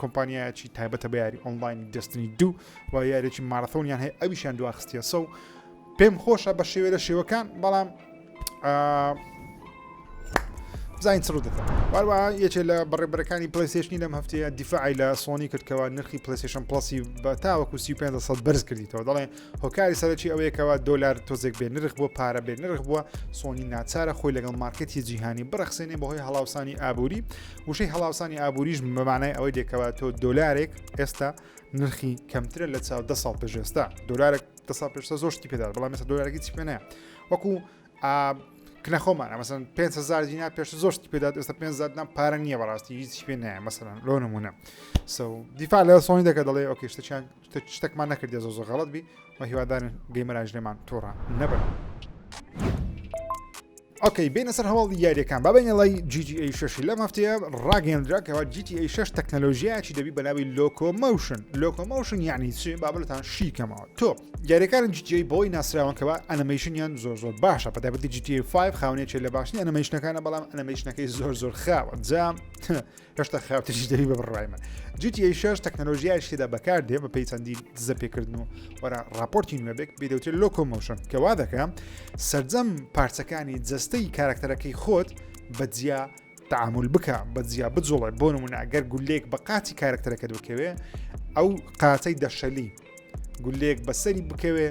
کۆمپانیایکی تایبەتە بە یاری ئۆنلاین دەستنی دوو و یارێکی مارەتۆنیان هەیە ئەویشیان دواخستیە پێم خۆشە بە شێوە لە شێوەکان بەڵام زین سرود وەروە یەکێ لە بەڕێبەرەکانی پلیستیشنی لەم هەفتەیە دیفاعی لە سۆنی کرد کەوا نرخی پلیستیشن پلسی بە تاوەکو 35% بەرز کردیتەوە دەڵێ هۆکاری سەرەکی ئەوەیەکەوە دۆلار تۆزێک بێ نرخ بۆ پارە بێ نرخ بووە سۆنی ناچارە خۆی لەگەڵ مارکەتی جیهانی بڕخسێنێ بەهۆی هەڵاوسانی ئابووری وشەی هەڵاوسانی ئابووریش بەمانای ئەوەی دێکەوە تۆ دۆلارێک ئێستا نرخی کەمترە لە چاو 10 ساڵ پێش ئێستا دۆلارێک 10 ساڵ پێش زۆر شتی پێدار بەڵام ئێستا دۆلارێکی چی پێ نایە وەکو کنەخۆمان مەسەن 5,000 دینار پێش زۆرتی پێدات ئێستا 5,000 دینار پارە نییە بەڕاستی هیچ پێ نایە مەسەن لۆ نمونە دیفاع لە سۆنی دەکە دەڵێ ئۆکێ شتێکمان نەکردێ زۆر غەڵەت بی و هیوادارن گەیمەراژ لێمان تۆڕە نەبن ئۆکەی بینە سەر هەواڵی یاریەکان بابینە لای GTA 6 لەم هەفتەیە ڕاگەیاندراکەوە GTA 6 تەکنەلۆژیایکی دەبی بەناوی لۆکۆمۆشن یعنی چی بابلتان شیکەمەوە تۆ یاریەکان GTA بۆی ناسراوانکەوە ئەنیمەیشنیان زۆر باشە بەتایبەتی GTA 5 خاونێکی لە باشنی ئەنیمەیشنەکانە بەڵام ئەنیمەیشنەکەی زۆر خاوە جا هێشتا خاوتری دەبی بە بڕای من GTA 6 تەکنەلۆژیایشیدا بەکار دێ بە پێی چەندی زەپێکردن و وەرە راپۆرتی نوێبێک بێدەوتێت لۆکۆمۆشن کەوا دەکەم سەرجەم پارچەکانی جەستەی کارکتەرەکەی خۆت بەجیا تعامل بکە بەجیا بجوڵێ بۆ نمونە ئەگەر گولێک بە قاتی کارکتەرەکە بکەوێ ئەو قاتەی دەشەلی گولێک بەسەری بکەوێ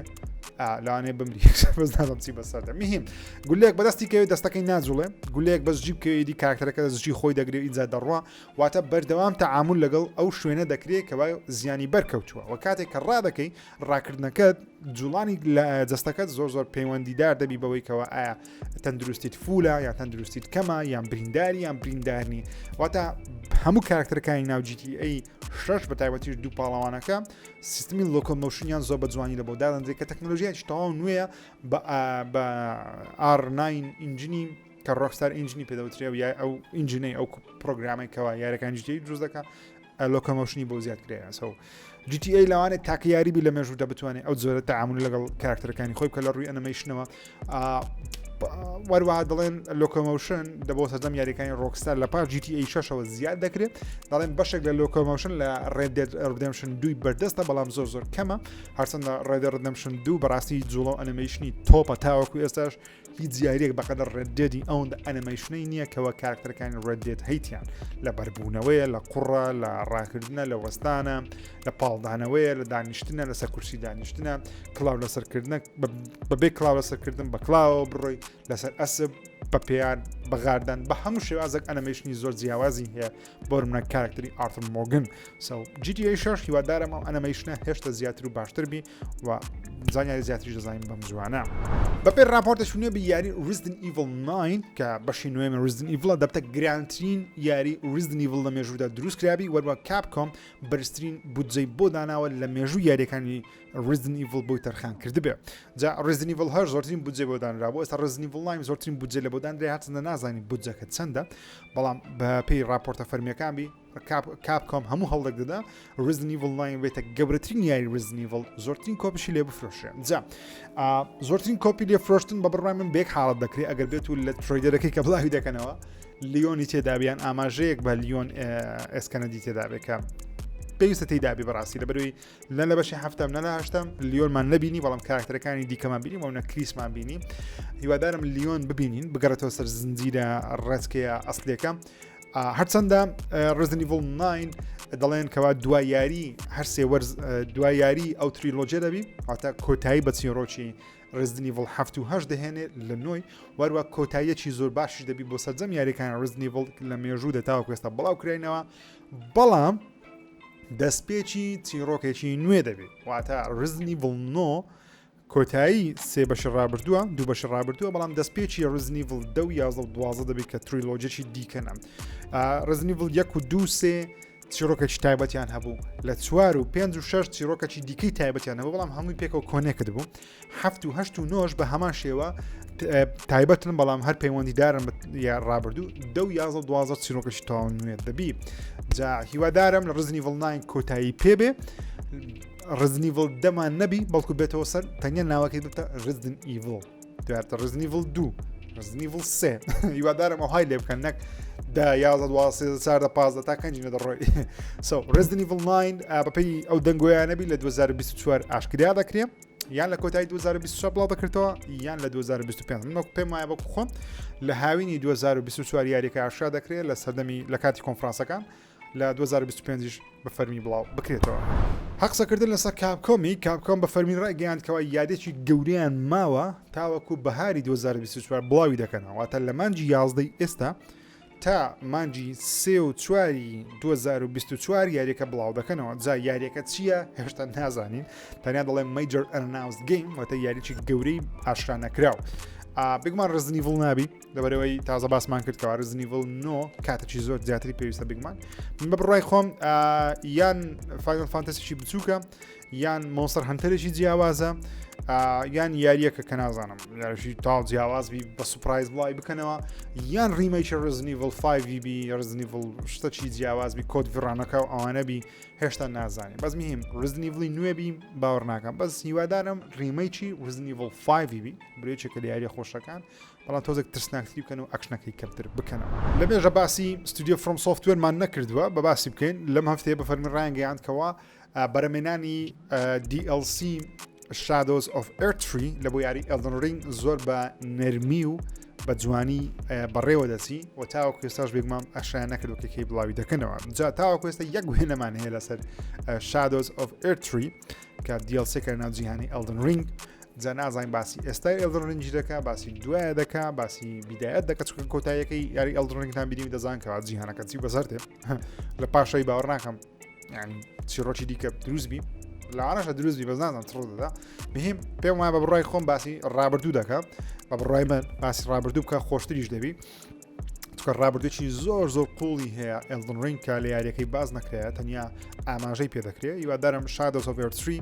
لاانێ بمری بەزداچی بەسەردە میهیم گولێک بەدەستی کەوێت دەستەکەی ناجوڵێ گولێک بەس جیب کەوێدی کارکتەرەکە دەستژی خۆی دەگرێت ئیجا دەڕوا واتە بەردەوام تعامل لەگەڵ ئەو شوێنە دەکرێت کەوا زیانی بەرکەوتووە و کاتێک کە ڕادەکەی ڕاکردنەکەت جوڵانی لە جەستەکەت زۆر پەیوەندیدار دەبی بەوەی کەەوە ئایا تەندروستیت فولە یا تەندروستیت کەمە یان برینداری یان بریندارنی واتە هەموو کارکتەرەکانی ناو GTA 6 بە تایبەتیش دوو پاڵەوانەکە سیستمی لۆکۆمۆشنیان زۆر بە جوانی لە بۆ دادەنرێت کە تەکنۆلۆژیایکی تەواو نوێیە بە R9 ئینجینی کە ڕۆکستار ئینجینی پێدەوترێ و یا ئەو ئینجینەی ئەو پرۆگرامێکەوە یاریەکان GTA دروست دەکات لۆکۆمۆشنی بۆ زیاد کرێن GTA لەوانێت تاکە یاریبی لە مێژوودا بتوانێت ئەو زۆرە تعامل لەگەڵ کارکتەرەکانی خۆی کە لە ڕووی ئەنیمەیشنەوە وەروە دەڵێن لۆکۆمۆشن دەبۆ سەرجەم یاریەکانی ڕۆکستار لە پاش GTA 6ەوە زیاد دەکرێت دەڵێن بەشێک لە لۆکۆمۆشن لە Red Dead Redemption 2 بەردەستە بەڵام زۆر کەمە هەرچەندە Red Dead Redemption 2 بەڕاستی جوڵە و ئەنیمەیشنی تۆپە تاوەکو ئێستاش هیچ زیارێک بەقەدەر Red Deadی ئەوەند ئەنیمەیشنەی نییە کەەوە کارکتەرەکانی Red Dead هەیتیان لە بەربوونەوەیە لە قوڕە لە ڕاکردنە لە وەستانە لە پاڵدانەوەیە لە دانیشتنە لەسەر کورسی دانیشتنە کلااو لەسەرکردن بەبێ کلااو لەسەرکردن بە کلااوە بڕۆی لەسەر ئەسب بە پێیان بەغاردان بە هەموو شێوازێک ئەنیمەیشنی زۆر جیاوازی هەیە بۆ منە کارکتری ئارتر مۆرگن GTA 6 هیوادارم ئەو ئەنیمەیشنە هێشتا زیاتر و باشتر بی و زانیاری زیاتریش دەزانین بەم جوانە بەپێ راپۆرتەش نوێ بە یاری Resident Evil 9 کە بەشی نوێمە Resident Evil دەبتە گرانترین یاری Resident Evil لە مێژوودا دروست کرابی وەروە Capcom بەرزترین بودجەی بۆ داناوە لە مێژوو یاریەکانی Resident Evil بۆی تەرخان کردبێ جا Resident Evil هەر زۆرترین بودجێ بۆ دانرابوو ئێستا Resident Evil 9 زۆرترین بودجێ لە بۆ دانرێ هاتنە نازانی بودجەکە چەندە بەڵام بە پێی راپۆرتە فەرمیەکان بی Capcom هەموو هەڵدەک دەدا Resident Evil 9 بێتە گەورەترین یاری Resident Evil زۆرترین کۆپیشی لێ بفرۆشێ جا زۆرترین کۆپی لێ فرۆشتن بە بڕای من بێک حاڵت دەکرێت ئەگەر بێت و لە ترۆیدەرەکەی کە بڵاوی دەکەنەوە لیۆنی تێدابیان ئاماژەیەک بە لیۆن ئێسکەنەدی تێدابێکە پێویستە تێدابی بەڕاستی لە بەروی لە بەشی هەفتم نە لە هەشتم لیۆنمان نبینی بەڵام کاراکتەرەکانی دیکەمان بینی وەنە کریسمان بینی هیوادارم لیۆن ببینین بگەڕێتەوە سەر زنجیرە ڕێچکەیە ئەسلێکە هەرچەندە Resident Evil 9 دەڵێن کەوا دوایاری هەرسێ وەرز دوایاری ئەو تریلۆجە دەبی واتە کۆتایی بە چیرۆکی Resident Evil 7 و 8 دەهێنێت لە نوۆی وەروە کۆتاییەکی زۆر باشش دەبی بۆ سەرجەم یاریەکان Resident Evil لە مێژوو دەتاوە کوێستا بڵاو کرێنەوە بەڵام دەستپێکی چیرۆکێکی نوێ دەبێت واتە Resident Evil 9 کۆتایی سێ بەش ڕابردووە دوو بەش ڕابردووە بەڵام دەستپێکی Resident Evil 10 و 11 و 12 دەبێت کە تریلۆجێکی دیکەنە Resident Evil 1 و 2 3 چیرۆکێکی تایبەتیان هەبوو لە 4 و 5 و 6 چیرۆکێکی دیکەی تایبەتیان هەبوو بەڵام هەمووی پێکەوە کۆنێکت بوو 7 و 8 و 9 بە هەمان شێوە تایبەتن بەڵام هەر پەیوەندیدارن یا ڕابردوو 10 و 11 و 12 چیرۆکێکی تاوان نوێت دەبی جا هیوادارم لە Resident Evil 9 کۆتایی پێبێ Resident Evil دەمان نەبی بەڵکو بێتەوە سەر تەنیا ناوەکەی بتە Resident Evil دواتە Resident Evil 2 Resident Evil 3 هیوادارم ئەو های لێ بکەن نەک دا 11 12 13 15 تا کەنجینە دەڕۆی Resident Evil 9 بەپێی ئەو دەنگۆیان نەبی لە 2024 ئاشکرا دەکرێت یان لە کۆتایی 2024 بڵاو دەکرێتەوە یان لە 2025 من پێم وایە بەکو خۆم لە هاوینی 2024 یاریەکە ئاشکرا دەکرێت لە سەردەمی لە کاتی کۆنفرانسەکان لە 2025 بە فەرمی بڵاو بکرێتەوە حەقسەکردن لەسەر کاپکۆم بە فەرمی ڕایگەیاندکەوە یادێکی گەوریان ماوە تاوەکو بەهاری 2024 بڵاوی دەکەنەوە واتە لە مانجی 11 ئێستا تا مانجی 3 و 4 2024 یاریەکە بڵاو دەکەنەوە جا یاریەکە چییە هێشتا نازانین تەنیا دەڵێن Major Announced Game واتە یاریی گەورەی ئاشکرا نەکراو بگمان Resident Evil نابی لەبەرەوەی تازە باسمان کردکەوە Resident Evil 9 کاتێکی زۆر زیاتری پێویستە بگمان من بە بڕای خۆم یان Final Fantasyشی بچووکە یان Monster Hunterێکی جیاوازە یان یاریەکە کە نازانم یاریشی تاڵ جیاوازبی بە سوپرایز بڵای بکەنەوە یان ریمیکی Resident Evil 5 بی Resident Evil شتەکی جیاوازبی کۆد ڤڕانەکە و ئەوانەبی هێشتا نازانین بەس میهیم Resident Evil نوێبی باوەڕ ناکەم بەس هیوادارم ریمیکی Resident Evil 5 بی برێچێکە لە یاریە خۆشەکان بەڵام تۆزێک ترسناکتری بکەن و ئەکشنەکەی کەمتر بکەنەوە لە بێژە باسی ستودیۆ From Softwareمان نەکردووە بە باسی بکەین لەم هەفتەیە بە فەرمی ڕایگەیاندکەوە بەرەمێنانی DLC Shadows of Erdtree لە بۆ یاری Elden Ring زۆر بە نەرمی و بە جوانی بەڕێوە دەچی و تاوەکو ئێستاش بێگمام ئەشیان نەکردو کەکەی بڵاوی دەکەنەوە جا تاوەکو ئێستا یەک وێنەمان هەیە لەسەر Shadows of Erdtree کە DLC کە ناو جیهانی Elden Ring جا نازانین باسی ئێستای Elden Ring دەکا باسی دوایە دەکا باسی بیدایەت دەکە چکە کۆتاییەکەی یاری Elden Ring تان بینی دەزان کە جیهانەکە چی بەسەرتێ لە پاشەی باوەڕ ناکەم ینی چیرۆکی دیکە دروستبی لەوانەشە دروستبی بەس نازانم چڕ دەدا بهێم پێم وایە بە بڕای خۆم باسی ڕابردوو دەکە بە بڕای من باسی ڕابردوو بکە خۆشتریش دەبی چکە ڕابردوێکی زۆر قوڵی هەیە Elden Ring کە لە یاریەکەی باز نەکرێت تەنیا ئاماژەی پێدەکرێت هیوادارم Shadows of Erdtree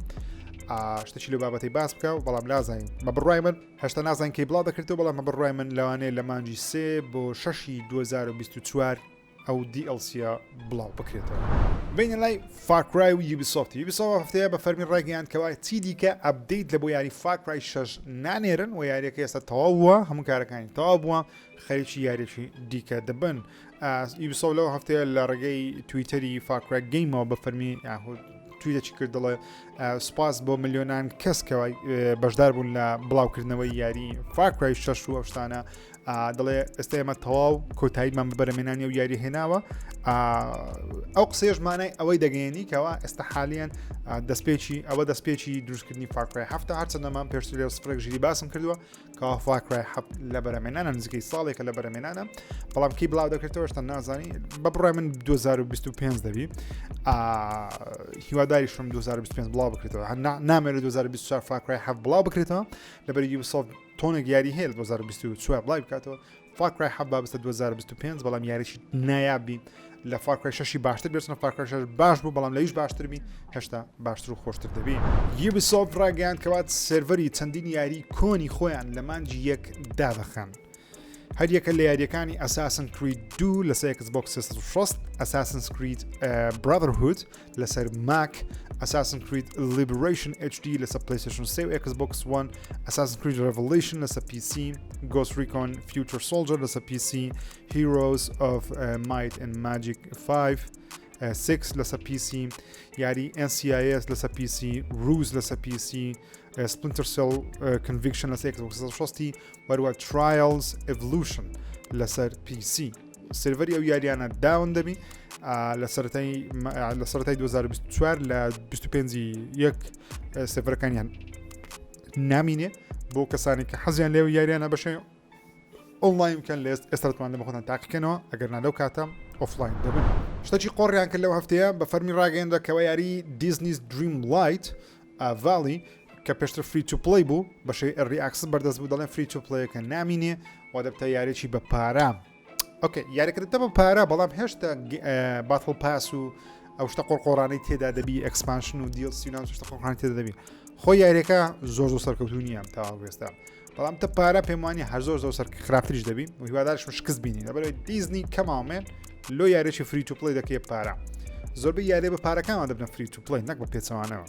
شتێکی لە بابەتی باس بکە و بەڵام لازانین بە بڕای من هێشتا نازان کەی بڵاو دەکرێتەوە بەڵام بە بڕای من لەوانەیە لە مانجی 3 بۆ 6 2024 ئەو DLCە بڵاو بکرێتەوە بینە لای Far Cry و Ubisoft هەفتەیە بە فەرمی ڕایگەیاندکەوە چی دیکە ئەپدەیت لە بۆ یاری Far Cry 6 نانێرن و یاریەکە ئێستا تەواو بووە هەموو کارەکانی تەواو بووە خەریکی یاریێکی دیکە دەبن Ubisoft لەو هەفتەیە لە ڕێگەی تویتەری Far Cry Gameەوە بە فەرمی تویتێکی کرد دەڵێ سوپاس بۆ ملیۆنان کەسکەوە بەشدار بوون لە بڵاوکردنەوەی یاری Far Cry 6 و ئەوشتانە دەڵێ ئێستا ئێمە تەواو کۆتاییمان بە بەرەمێنانی و یاری هێناوە ئەو قسەیەش مانای ئەوەی دەگەیەنی کەەوە ئێستا حالیان دەستپێکی دروستکردنی Far Cry 7 هەرچەندەمان پێشتر لێ سفرێک ژیری باسم کردووە کەەوە Far Cry 7 لە بەرەمێنانە نزیکەی ساڵێکە لە بەرەمێنانە بەڵام کی بڵاو دەکرێتەوە شتا نازانی بە بڕای من 2025 دەبی هیواداری شم 2025 بڵاو بکرێتەوە نامێت 2024 Far Cry 7 بڵاو بکرێتەوە لەبەر Ubisoft تۆنێک یاری هەیە 2024 بڵای بکاتەوە Far Cry 7 بابستە 2025 بەڵام یاریشی نایابی لە Far Cry 6 باشتر بێتنە Far Cry 6 باش بوو بەڵام لەیش باشتر بی هێشتا باشتر و خۆشتر دەبی Ubisoft ڕاگەیاند کەوات سێڤەری چەندین یاری کۆنی خۆیان لە مانجی یەک دابەخەن هەر یەکە لە یاریەکانی Assassin's Creed 2 لەسەر Xbox 360 Assassin's Creed Brotherhood لەسەر Mac Assassin's Creed Liberation HD لەسەر PlayStation 3 و Xbox One Assassin's Creed Revelation لەسەر PC Ghost Recon Future Soldier لەسەر PC Heroes of Might and Magic 5 6 لەسەر PC یاری NCIS لەسەر PC Ruse لەسەر PC Splinter Cell Conviction لەسەر Xbox 360 وەروە Trials Evolution لەسەر PC سێڤەری ئەو یاریانە داون دەبی لە سەرەتای 2024 لە 25 یەک سێڤەرەکانیان نامینێ بۆ کەسانی کە حەزیان لێو یاریانە بەشێ ئۆنلاین بکەن لە ئێستاتوان لە بەخۆتان تاقیکەنەوە ئەگەر نادەو کاتە ئۆفلاین دەبن شتێکی قۆڕیان کرد لەو هەفتەیە بە فەرمی ڕاگەیەندا کەوە یاری Disney's Dreamlight Valley کە پێشتر فری تو پلی بوو بەشەی ئەڕی ئاکسس بەردەست بوو دەڵێن فری تو پلیەکە نامینێ و دەبتە یارێکی بە پارە ئۆکێ یاریکردە بە پارە بەڵام هێشتا باتڵ پاس و ئەو شتە قۆڕقۆڕانەی تێدا دەبی ئەکسپانشن و دیڵسیان شتە قۆڕانی تێدا دەبی خۆی یاریەکە زۆر سەرکەوتو نییە تاوا ئێستا بەڵام تە پارە پێم وانی هەر زۆر سەر خراپتریش دەبی و هیوادارشم شکست بینی لەبەرەوەی دیزنی کەماومێن لۆ یاریێکی فری تو پلی دەکەی پارە زۆربەی یاری بە پارەکانمان دەبنە فری تو پلی نەک بە پێچەوانەوە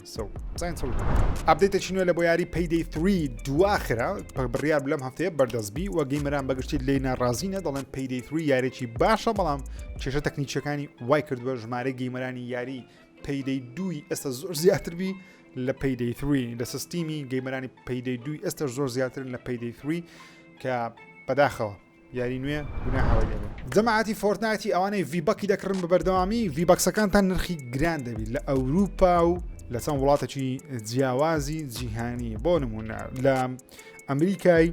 ئەپدەیتێکی نوێ لە بۆ یاری Payday 3 دواخرا بڕیار لەم هەفتەیە بەردەستبی و گەیمەران بەگشتی لێ ناڕازینە دەڵێن Payday 3 یارێکی باشە بەڵام کێشە تەکنیکیەکانی وای کردووە ژمارە گەیمەرانی یاری Payday 2 ئێستا زۆر زیاتر بی لە Payday 3 لە سیستیمی گەیمەرانی Payday 2 ئێستا زۆر زیاترن لە Payday 3 کە بەداخەوە یاری نوێ گوناهەوەی لێبێ جەماعەتی فۆرتنایتی ئەوانەی ڤیبەکی دەکڕن بە بەردەوامی ڤیبەکسەکانتان نرخی گران دەبی لە ئەوروپا و لە چەند وڵاتێکی جیاوازی جیهانی بۆ نمونە لە ئەمریکای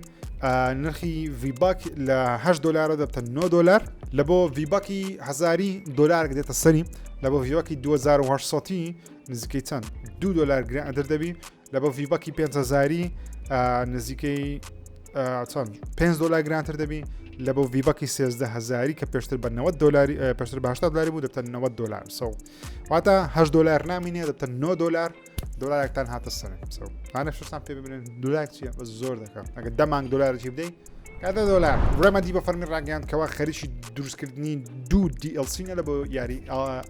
نرخی ڤیبەک لە $8 دەبتە $9 لە بۆ ڤیبەکی $1000 دێتە سەری لە بۆ ڤیبەکی 2800 نزیکەی چەند $2 گران دەردەبی لە بۆ ڤیبەکی 5000 نزیکەی چەند $5 گرانتر دەبی لە بۆ ڤیبەکی 13000 کە پێشتر بە $90 پێشتر بە $80 بوو دەبتە $90 واتە $8 نامینێ دەبتە $9 هاتە سەر مانە شتان پێ ببینن $2 چیە بە زۆر دەکەم ئەگەر $10 چی بدەی $10 ڕێمەدی بە فەرمی ڕاگەیاند کەوا خەریکی دروستکردنی 2 DLC لە بۆ یاری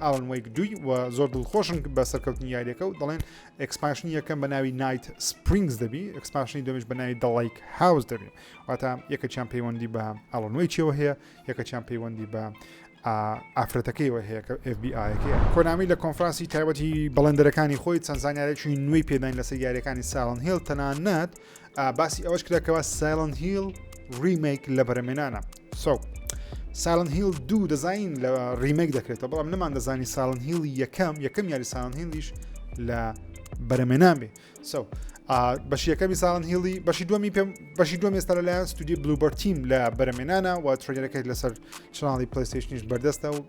Alan Wake 2 و زۆر دڵخۆشن بە سەرکەوتنی یاریەکە و دەڵێن ئەکسپانشنی یەکەم بە ناوی Night Springs دەبی ئەکسپانشنی دومیش بە ناوی The Lake House دەبی واتە یەکەیان پەیوەندی بە Alan Wake-ەوە هەیە یەکەیان پەیوەندی بە ئافرەتەکەیەوە هەیە کە FBI-ەکەیە کۆنامی لە کۆنفرانسی تایبەتی بەڵێندەرەکانی خۆی چەند زانیارێکی نوێی پێداین لەسەر یاریەکانی Silent Hill تەنانەت باسی ئەوەش کراکەوە Silent Hill ریمیک لە بەرەمێنانە Silent Hill 2 دەزانین لە ریمیک دەکرێتەوە بەڵام نەمان دەزانی Silent Hill یەکەم یاری Silent Hilliش لە بەرەمێنان بێ بەشی یەکەمی Silent Hill بەشی دووەم ئێستا لەلایەن ستودیۆ Bluebird Team لە بەرەمێنانە و ترێلەکەی لەسەر چناڵی PlayStationیش بەردەستە و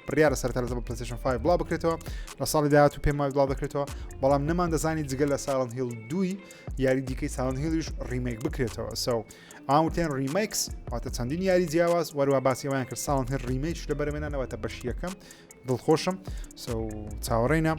بڕیارە سەرتا لەسەر PlayStation 5 بڵاو بکرێتەوە لە ساڵی داهاتوو پێم وای بڵاو بکرێتەوە بەڵام نەمان دەزانی جگەل لە Silent Hill 2 یاری دیکەی Silent Hilliش ریمیک بکرێتەوە ئاوتێن ریمیکس واتە چەندین یاری جیاواز وەروە باسیەوەیان کرد Silent Hill ریمیک لە بەرەمێنانەوەتە بەشی یەکەم دڵخۆشم چاوەڕێینە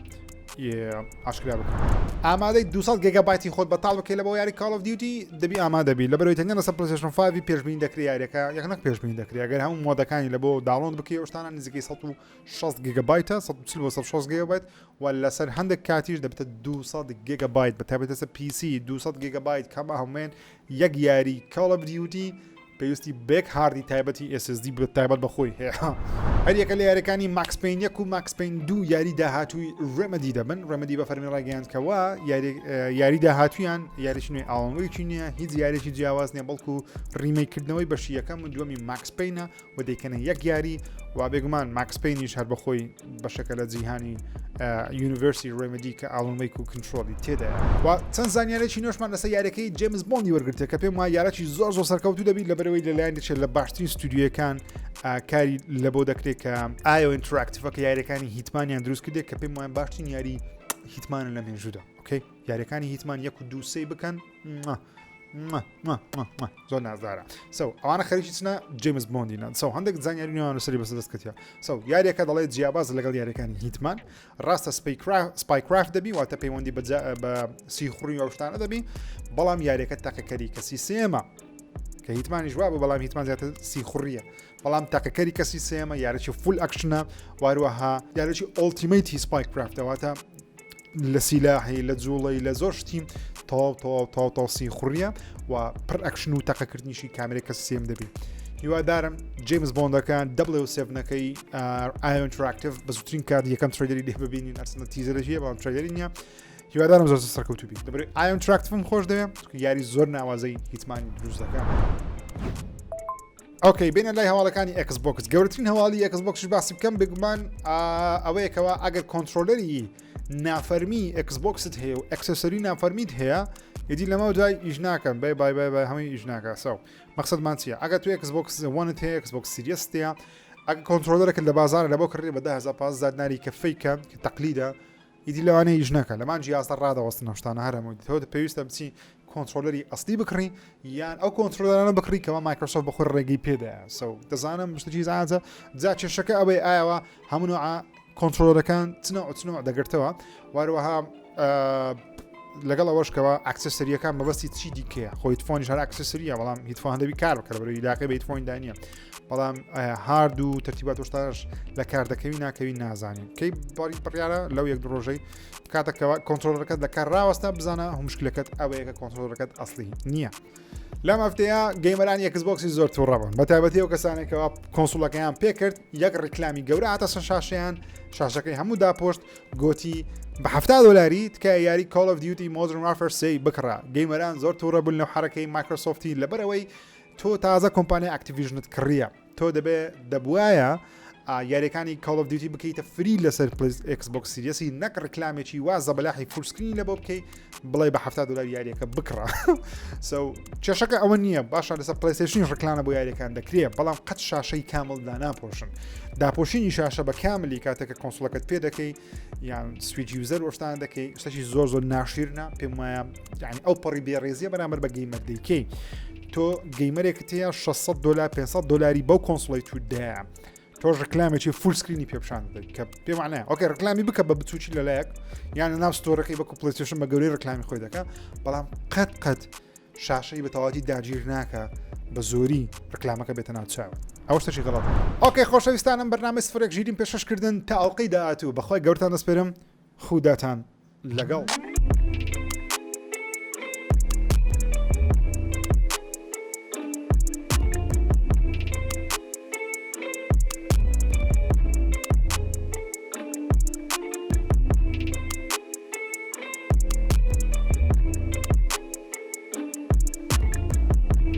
ئاشکرا بکەن ئامادەی 200 گیگابایتی خۆت بەتاڵ بکەی لە بۆ یاری Call of Duty دەبی ئامادەبی لەبەرەوەی تەنیا لەسەر PlayStation 5 پێشبینی دەکرێت یاریەکە یەکنەک پێشبینی دەکرێت ئەگەر هەموو مۆدەکانی لە بۆ داڵۆن بکەی ئەوشتانە نزیکەی 160 گیگابایتە 160 گیگابایت و لەسەر هەندێک کاتیش دەبێتە 200 گیگابایت بە تایبەتە PC 200 گیگابایت کەمە هەموێن یەک یاری Call of Duty پێویستی بێک هاردی تایبەتی SSD تایبەت بەخۆی هەیە هەریەکە لە یاریەکانی ماکس پین 1 و ماکس پین 2 یاری داهاتووی ڕێمەدی دەبن ڕێمەدی بە فەرمی ڕاگەیاندکەوە یاری داهاتویان یاریش نوێی ئاڵنگەیەکی نییە هیچ یاریێکی جیاواز نییە بەڵکو ڕیمەیکردنەوەی بەشی یەکەم و دووەمی ماکس پینە و دەیکەنە یەک یاری و بێگومان ماکس پینیش هەر بەخۆی بەشەکە لە جیهانی یونیڤرسی ڕێمەدی کە ئاڵنگەیەک و کنترۆلی تێدایە و چەند زانیارێکی نوێشمان لەسەر یاریەکەی جیمز بۆندی وەرگرتە کە پێم وایە یارەکی زۆر سەرکەوتوو دەبیت لەبەرەوەی لەلایەن دەچێت لە باشترین ستودیۆکان کاری لە بۆ دەکرێت کە ئایۆ ئینتراکتیڤە کە یاریەکانی هیتمانیان دروست کردێت کە پێم وایە باشترین یاری هیتمانە لە مێژوودا ئۆکەی یاریەکانی هیتمان 1 و 2 3 بکەن زۆر نازدارە ئەوانە خەریکی چنە جیمز بۆندینە هەندێک زانیاری نوێیان لەسەری بەسەر دەست کردیا یاریەکە دەڵێت جیاباز لەگەڵ یاریەکانی هیتمان ڕاستە سپایکرافت دەبی واتە پەیوەندی بە سیخوڕی ئەو شتانە دەبی بەڵام یاریەکە تاقەکەری کەسی سێمە کە هیتمانی ژوا بوو بەڵام هیتمان زیاتر سیخوڕیە بەڵام تاقەکەری کەسی سێمە یارێکی فول ئەکشنە واروەها یارێکی ئۆڵتیمەیتی سپایکرافتەواتە لە سیلاحی لە جوڵی لە زۆر شتیم تاو سیخوڕیە و پڕ ئەکشن و تاقەکردنیشی کامێرە کە سێم دەبی هیوادارم جیمز بۆندەکان W7نەکەی ئایۆ ئینتراکتیڤ بە زووترین کات یەکەم ترێدەری دێ ببینین ئەرسنە تیزەرەژیە بەڵام ترێدەری نییە هیوادارم زۆر سەرکەوتوو بی دەبێت ئایۆ ئینتراکتیڤم خۆش دەوێت یاری زۆر ناوازەی هیتمانی دروست دەکات ئۆکەی بینە لای هەواڵەکانی Xbox گەورەترین هەواڵی Xbox باسی بکەم بێگومان ئەوەیەکەوە ئەگەر کۆنترۆلەری نافەرمی Xboxت هەیە و ئەکسسەری نافەرمیت هەیە یدی لەمە دوای ئیش ناکەن بای هەمووی ئیش ناکە مەقسەدمان چییە ئەگە تو Xbox One هەیە Xbox Series هەیە ئەگە کۆنترۆلەرێکت لە بازارە لە بۆ کڕی بە 10,000 ناری کە فیکە کە تەقلیدە ئیدی لەوانەیە ئیش ناکە لەمان جیازە ڕادەوەستن شتانە هەرمووی تۆ پێویستە بچی کۆنترۆلەری ئەسلی بکڕی یان ئەو کۆنترۆلەرانە بکڕی کەەوە مایکرۆسۆفت بەخۆی ڕێگەی پێدایە دەزانم شتێکی زانجە جا کێشەکە ئەوەی ئایەوە هەموو کۆنترۆلەکان چنەوە دەگرتەوە واروەها لەگەڵ ئەوەشکەوە ئاکسسەریەکان مەبەستی چی دیکەیە خۆی فۆنیش هەر ئاکسسەریە بەڵام هیتفۆن دەبی کار بکە بەرەوەی لاقی بە هیتفۆن دانیە بەڵام هارد و تەرتیبات وشتاش لە کار دەکەوی ناکەوی نازانین کەی باری پڕیارە لەو یەک ڕۆژەی کاتەکەەوە کۆنترۆلەکەت لە کار ڕاوەستە بزانە هەمشکلەکەت ئەوەیە کە کۆنترۆلەکەت ئەسلی نییە لەم هەفتەیە گەیمەرانی Xboxی زۆر تووڕەبن بە تایبەتی ئەو کەسانێکەوە کۆنسۆلەکەیان پێکرد یەک ڕیکلامی گەورە هاتە سەر شاشەیان شاشەکەی هەموو داپۆشت گوتی بە $70 تکە یاری Call of Duty Modern Warfare 3 بکڕە گەیمەران زۆر تووڕەبوون لەو حرەکەی مایکرۆسۆفتی لەبەرەوەی تۆ تازە کۆمپانیای ئاکتیڤیژنت کڕیە تۆ دەبوایە یاریەکانی Call of Duty بکەیتە فری لەسەر Xbox Series نەک ڕیکلامێکی وازە بەلاحی فولسکرین لە بۆ بکەیت بڵێ بە $70 یاریەکە بکڕە کێشەکە ئەوە نییە باشە لەسەر پلیستیشن ڕکلانە بۆ یاریەکان دەکرێت بەڵام قەت شاشەی کاملدا ناپۆشن داپۆشینی شاشە بە کاملی کاتێکە کۆنسۆلەکەت پێ دەکەی یان سویچ یوزەر وەشتان دەکەی شتێکی زۆر ناشیرنە پێم وایە یعنی ئەو پەڕی بێڕێزیە بەرامبەر بە گەیمەر دەیکەی تۆ گەیمەرێکت هەیە $600 $500 بەو کۆنسۆڵی توودایە تۆ ڕکلامێکی فولسکرینی پێپشان کە پێمانە ئۆکێ ڕکلامی بکە بە بچوکی لەلایەک یان ناو ستۆرەکەی بە پلیستیشن بە گەورەی ڕکلامی خۆی دەکە بەڵام قەت شاشەی بە تەواتی داگیر ناکە بە زۆری ڕکلامەکە بێتە ناو چاوە ئەو شتێکی غەڵەت ئۆکێ خۆشەویستانم بەرنامەی سفرێک ژیریم پێشکەشکردن تا ئەڵلقەی داهاتوو بەخوای گەورتان دەسپێرم خوداتان لەگەڵ